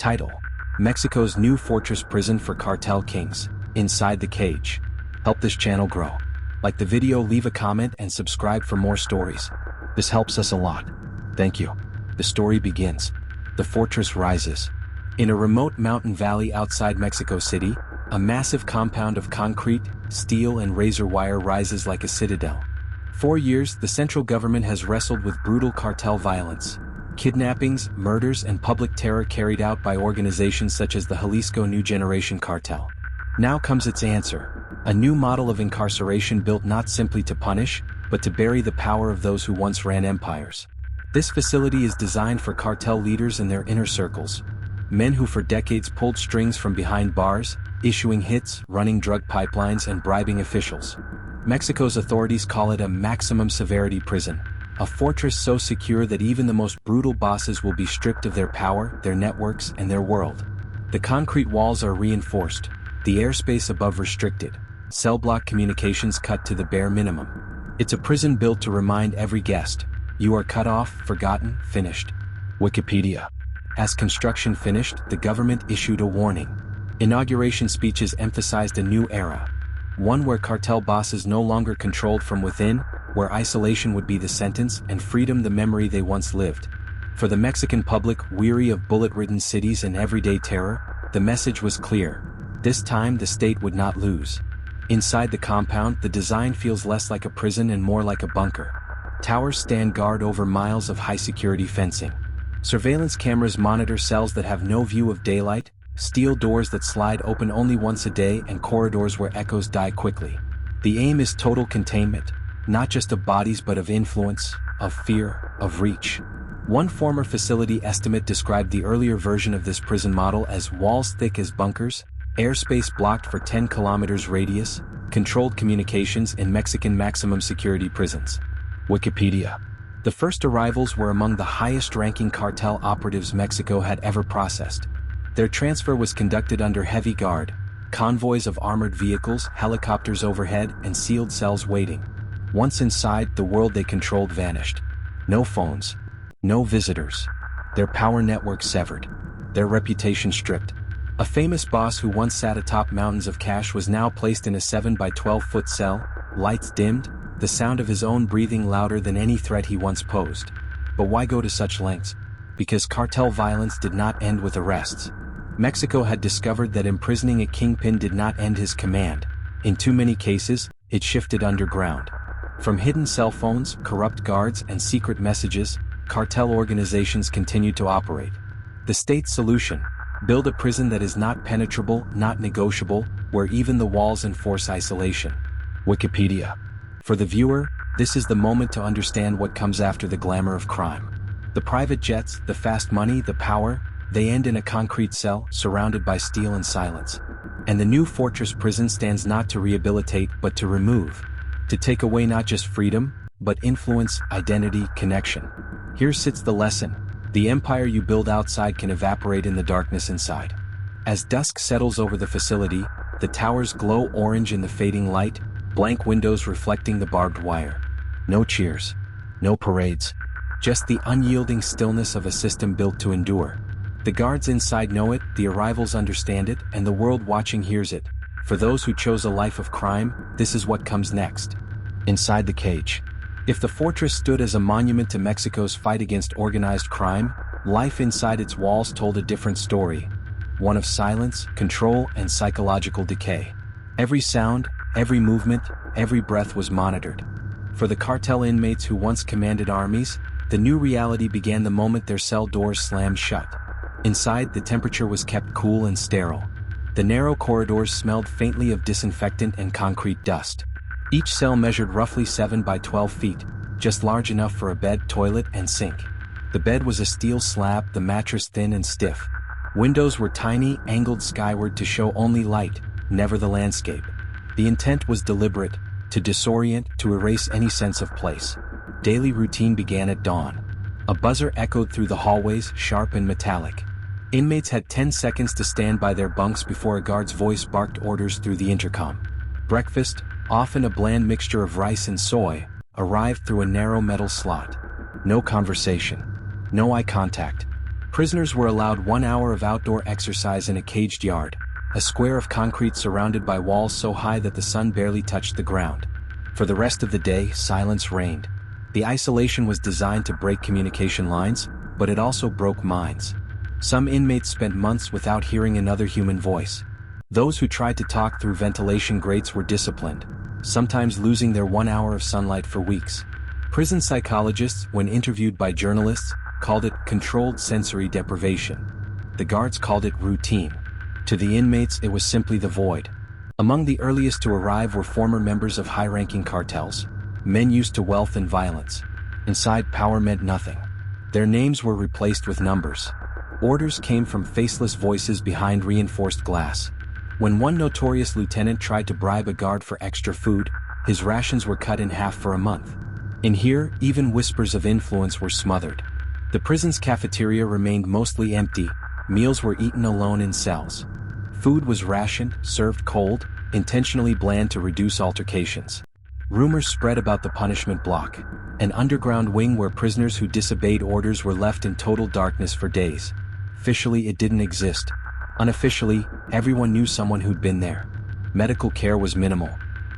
Title: Mexico's New Fortress Prison for Cartel Kings, Inside the Cage. Help this channel grow. Like the video, leave a comment, and subscribe for more stories. This helps us a lot. Thank you. The story begins. The fortress rises. In a remote mountain valley outside Mexico City, a massive compound of concrete, steel, and razor wire rises like a citadel. For years, the central government has wrestled with brutal cartel violence. Kidnappings, murders, and public terror carried out by organizations such as the Jalisco New Generation Cartel. Now comes its answer: a new model of incarceration built not simply to punish, but to bury the power of those who once ran empires. This facility is designed for cartel leaders and their inner circles. Men who for decades pulled strings from behind bars, issuing hits, running drug pipelines, and bribing officials. Mexico's authorities call it a maximum severity prison, a fortress so secure that even the most brutal bosses will be stripped of their power, their networks, and their world. The concrete walls are reinforced, the airspace above restricted, cell block communications cut to the bare minimum. It's a prison built to remind every guest: you are cut off, forgotten, finished. Wikipedia. As construction finished, the government issued a warning. Inauguration speeches emphasized a new era. One where cartel bosses no longer controlled from within, where isolation would be the sentence and freedom the memory they once lived. For the Mexican public, weary of bullet-ridden cities and everyday terror, the message was clear. This time the state would not lose. Inside the compound, the design feels less like a prison and more like a bunker. Towers stand guard over miles of high-security fencing. Surveillance cameras monitor cells that have no view of daylight, steel doors that slide open only once a day, and corridors where echoes die quickly. The aim is total containment, not just of bodies but of influence, of fear, of reach. One former facility estimate described the earlier version of this prison model as walls thick as bunkers, airspace blocked for 10 kilometers radius, controlled communications in Mexican maximum security prisons. Wikipedia. The first arrivals were among the highest-ranking cartel operatives Mexico had ever processed. Their transfer was conducted under heavy guard, convoys of armored vehicles, helicopters overhead, and sealed cells waiting. Once inside, the world they controlled vanished. No phones. No visitors. Their power network severed. Their reputation stripped. A famous boss who once sat atop mountains of cash was now placed in a 7 by 12-foot cell, lights dimmed, the sound of his own breathing louder than any threat he once posed. But why go to such lengths? Because cartel violence did not end with arrests. Mexico had discovered that imprisoning a kingpin did not end his command. In too many cases, it shifted underground. From hidden cell phones, corrupt guards, and secret messages, cartel organizations continued to operate. The state's solution: build a prison that is not penetrable, not negotiable, where even the walls enforce isolation. Wikipedia. For the viewer, this is the moment to understand what comes after the glamour of crime. The private jets, the fast money, the power, they end in a concrete cell, surrounded by steel and silence. And the new fortress prison stands not to rehabilitate, but to remove. To take away not just freedom, but influence, identity, connection. Here sits the lesson: the empire you build outside can evaporate in the darkness inside. As dusk settles over the facility, the towers glow orange in the fading light, blank windows reflecting the barbed wire. No cheers. No parades. Just the unyielding stillness of a system built to endure. The guards inside know it, the arrivals understand it, and the world watching hears it. For those who chose a life of crime, this is what comes next. Inside the cage. If the fortress stood as a monument to Mexico's fight against organized crime, life inside its walls told a different story. One of silence, control, and psychological decay. Every sound, every movement, every breath was monitored. For the cartel inmates who once commanded armies, the new reality began the moment their cell doors slammed shut. Inside, the temperature was kept cool and sterile. The narrow corridors smelled faintly of disinfectant and concrete dust. Each cell measured roughly 7 by 12 feet, just large enough for a bed, toilet, and sink. The bed was a steel slab, the mattress thin and stiff. Windows were tiny, angled skyward to show only light, never the landscape. The intent was deliberate: to disorient, to erase any sense of place. Daily routine began at dawn. A buzzer echoed through the hallways, sharp and metallic. Inmates had 10 seconds to stand by their bunks before a guard's voice barked orders through the intercom. Breakfast, often a bland mixture of rice and soy, arrived through a narrow metal slot. No conversation. No eye contact. Prisoners were allowed 1 hour of outdoor exercise in a caged yard, a square of concrete surrounded by walls so high that the sun barely touched the ground. For the rest of the day, silence reigned. The isolation was designed to break communication lines, but it also broke minds. Some inmates spent months without hearing another human voice. Those who tried to talk through ventilation grates were disciplined, sometimes losing their 1 hour of sunlight for weeks. Prison psychologists, when interviewed by journalists, called it controlled sensory deprivation. The guards called it routine. To the inmates, it was simply the void. Among the earliest to arrive were former members of high-ranking cartels, men used to wealth and violence. Inside, power meant nothing. Their names were replaced with numbers. Orders came from faceless voices behind reinforced glass. When one notorious lieutenant tried to bribe a guard for extra food, his rations were cut in half for a month. In here, even whispers of influence were smothered. The prison's cafeteria remained mostly empty, meals were eaten alone in cells. Food was rationed, served cold, intentionally bland to reduce altercations. Rumors spread about the punishment block, an underground wing where prisoners who disobeyed orders were left in total darkness for days. Officially, it didn't exist. Unofficially, everyone knew someone who'd been there. Medical care was minimal.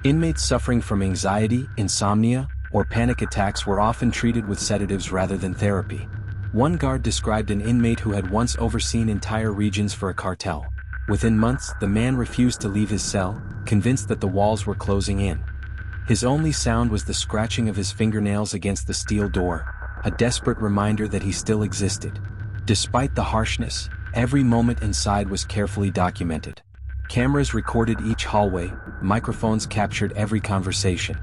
Inmates suffering from anxiety, insomnia, or panic attacks were often treated with sedatives rather than therapy. One guard described an inmate who had once overseen entire regions for a cartel. Within months, the man refused to leave his cell, convinced that the walls were closing in. His only sound was the scratching of his fingernails against the steel door, a desperate reminder that he still existed. Despite the harshness, every moment inside was carefully documented. Cameras recorded each hallway, microphones captured every conversation.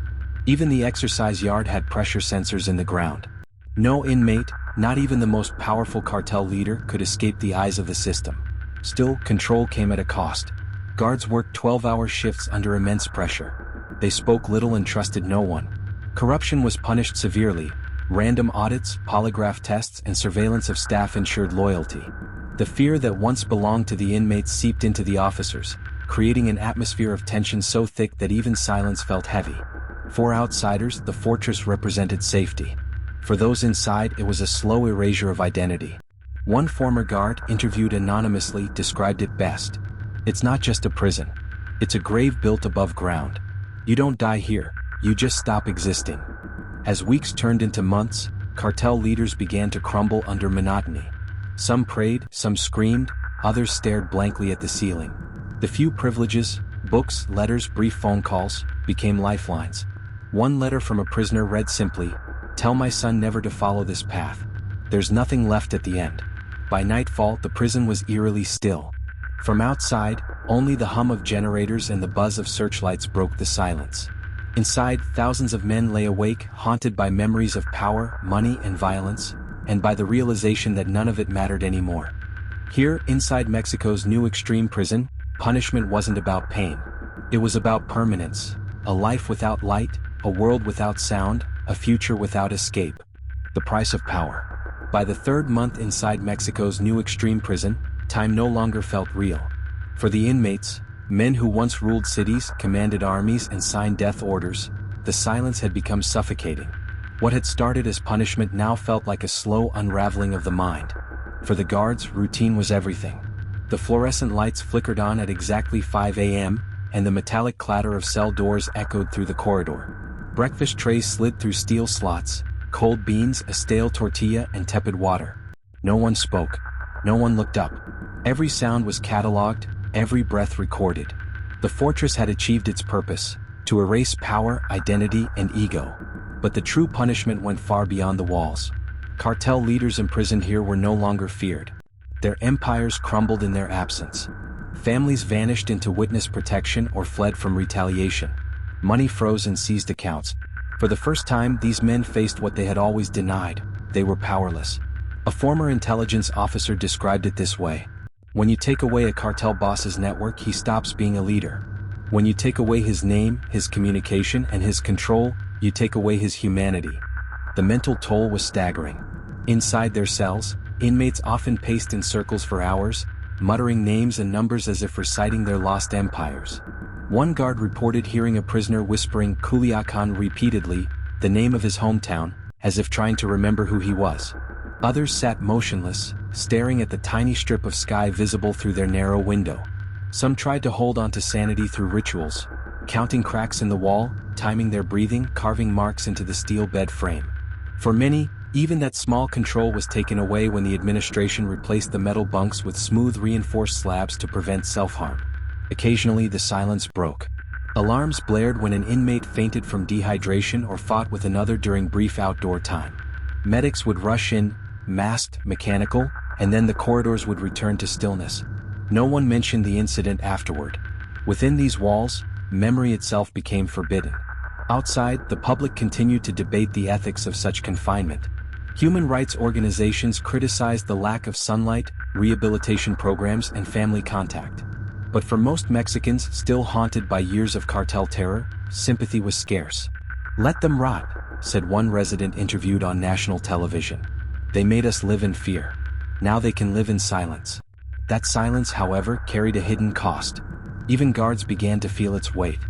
Even the exercise yard had pressure sensors in the ground. No inmate, not even the most powerful cartel leader, could escape the eyes of the system. Still, control came at a cost. Guards worked 12-hour shifts under immense pressure. They spoke little and trusted no one. Corruption was punished severely. Random audits, polygraph tests, and surveillance of staff ensured loyalty. The fear that once belonged to the inmates seeped into the officers, creating an atmosphere of tension so thick that even silence felt heavy. For outsiders, the fortress represented safety. For those inside, it was a slow erasure of identity. One former guard, interviewed anonymously, described it best. "It's not just a prison. It's a grave built above ground. You don't die here, you just stop existing." As weeks turned into months, cartel leaders began to crumble under monotony. Some prayed, some screamed, others stared blankly at the ceiling. The few privileges, books, letters, brief phone calls, became lifelines. One letter from a prisoner read simply, "Tell my son never to follow this path. There's nothing left at the end." By nightfall, the prison was eerily still. From outside, only the hum of generators and the buzz of searchlights broke the silence. Inside, thousands of men lay awake, haunted by memories of power, money, and violence, and by the realization that none of it mattered anymore. Here, inside Mexico's new extreme prison, punishment wasn't about pain. It was about permanence, a life without light, a world without sound, a future without escape. The price of power. By the third month inside Mexico's new extreme prison, time no longer felt real. For the inmates, men who once ruled cities, commanded armies, and signed death orders, the silence had become suffocating. What had started as punishment now felt like a slow unraveling of the mind. For the guards, routine was everything. The fluorescent lights flickered on at exactly 5 a.m., and the metallic clatter of cell doors echoed through the corridor. Breakfast trays slid through steel slots, cold beans, a stale tortilla, and tepid water. No one spoke. No one looked up. Every sound was catalogued, every breath recorded. The fortress had achieved its purpose, to erase power, identity, and ego. But the true punishment went far beyond the walls. Cartel leaders imprisoned here were no longer feared. Their empires crumbled in their absence. Families vanished into witness protection or fled from retaliation. Money froze and seized accounts. For the first time, these men faced what they had always denied: they were powerless. A former intelligence officer described it this way: "When you take away a cartel boss's network, he stops being a leader. When you take away his name, his communication, and his control, you take away his humanity." The mental toll was staggering. Inside their cells, inmates often paced in circles for hours, muttering names and numbers as if reciting their lost empires. One guard reported hearing a prisoner whispering Culiacan repeatedly, the name of his hometown, as if trying to remember who he was. Others sat motionless, staring at the tiny strip of sky visible through their narrow window. Some tried to hold on to sanity through rituals, counting cracks in the wall, timing their breathing, carving marks into the steel bed frame. For many, even that small control was taken away when the administration replaced the metal bunks with smooth reinforced slabs to prevent self-harm. Occasionally the silence broke. Alarms blared when an inmate fainted from dehydration or fought with another during brief outdoor time. Medics would rush in, masked, mechanical, and then the corridors would return to stillness. No one mentioned the incident afterward. Within these walls, memory itself became forbidden. Outside, the public continued to debate the ethics of such confinement. Human rights organizations criticized the lack of sunlight, rehabilitation programs, and family contact. But for most Mexicans still haunted by years of cartel terror, sympathy was scarce. "Let them rot," said one resident interviewed on national television. "They made us live in fear. Now they can live in silence." That silence, however, carried a hidden cost. Even guards began to feel its weight.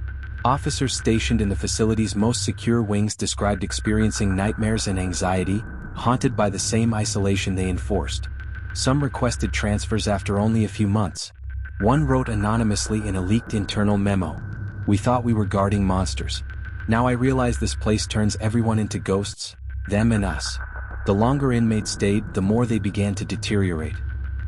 Officers stationed in the facility's most secure wings described experiencing nightmares and anxiety, haunted by the same isolation they enforced. Some requested transfers after only a few months. One wrote anonymously in a leaked internal memo, "We thought we were guarding monsters. Now I realize this place turns everyone into ghosts, them and us." The longer inmates stayed, the more they began to deteriorate.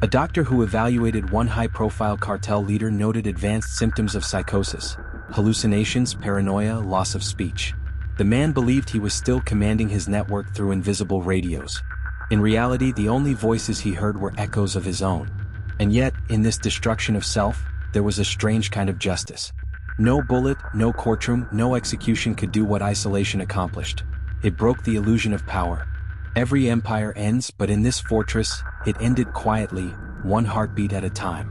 A doctor who evaluated one high-profile cartel leader noted advanced symptoms of psychosis, hallucinations, paranoia, loss of speech. The man believed he was still commanding his network through invisible radios. In reality, the only voices he heard were echoes of his own. And yet, in this destruction of self, there was a strange kind of justice. No bullet, no courtroom, no execution could do what isolation accomplished. It broke the illusion of power. Every empire ends, but in this fortress, it ended quietly, one heartbeat at a time.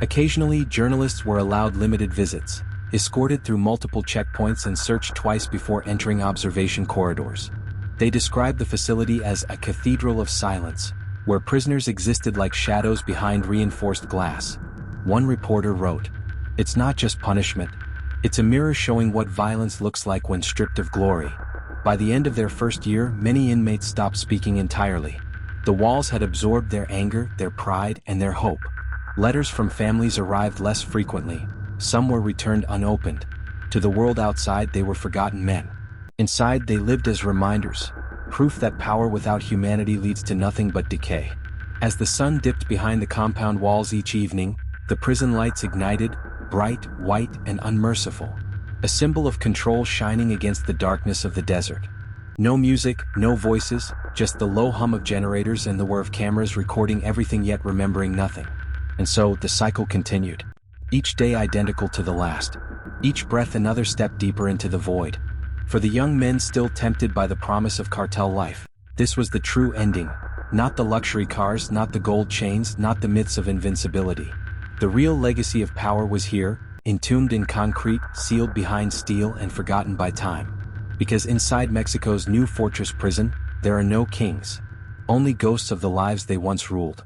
Occasionally, journalists were allowed limited visits, escorted through multiple checkpoints and searched twice before entering observation corridors. They described the facility as a cathedral of silence, where prisoners existed like shadows behind reinforced glass. One reporter wrote, "It's not just punishment. It's a mirror showing what violence looks like when stripped of glory." By the end of their first year, many inmates stopped speaking entirely. The walls had absorbed their anger, their pride, and their hope. Letters from families arrived less frequently. Some were returned unopened. To the world outside, they were forgotten men. Inside, they lived as reminders, proof that power without humanity leads to nothing but decay. As the sun dipped behind the compound walls each evening, the prison lights ignited, bright, white, and unmerciful. A symbol of control shining against the darkness of the desert. No music, no voices, just the low hum of generators and the whir of cameras recording everything yet remembering nothing. And so, the cycle continued. Each day identical to the last. Each breath another step deeper into the void. For the young men still tempted by the promise of cartel life, this was the true ending. Not the luxury cars, not the gold chains, not the myths of invincibility. The real legacy of power was here, entombed in concrete, sealed behind steel, and forgotten by time. Because inside Mexico's new fortress prison, there are no kings. Only ghosts of the lives they once ruled.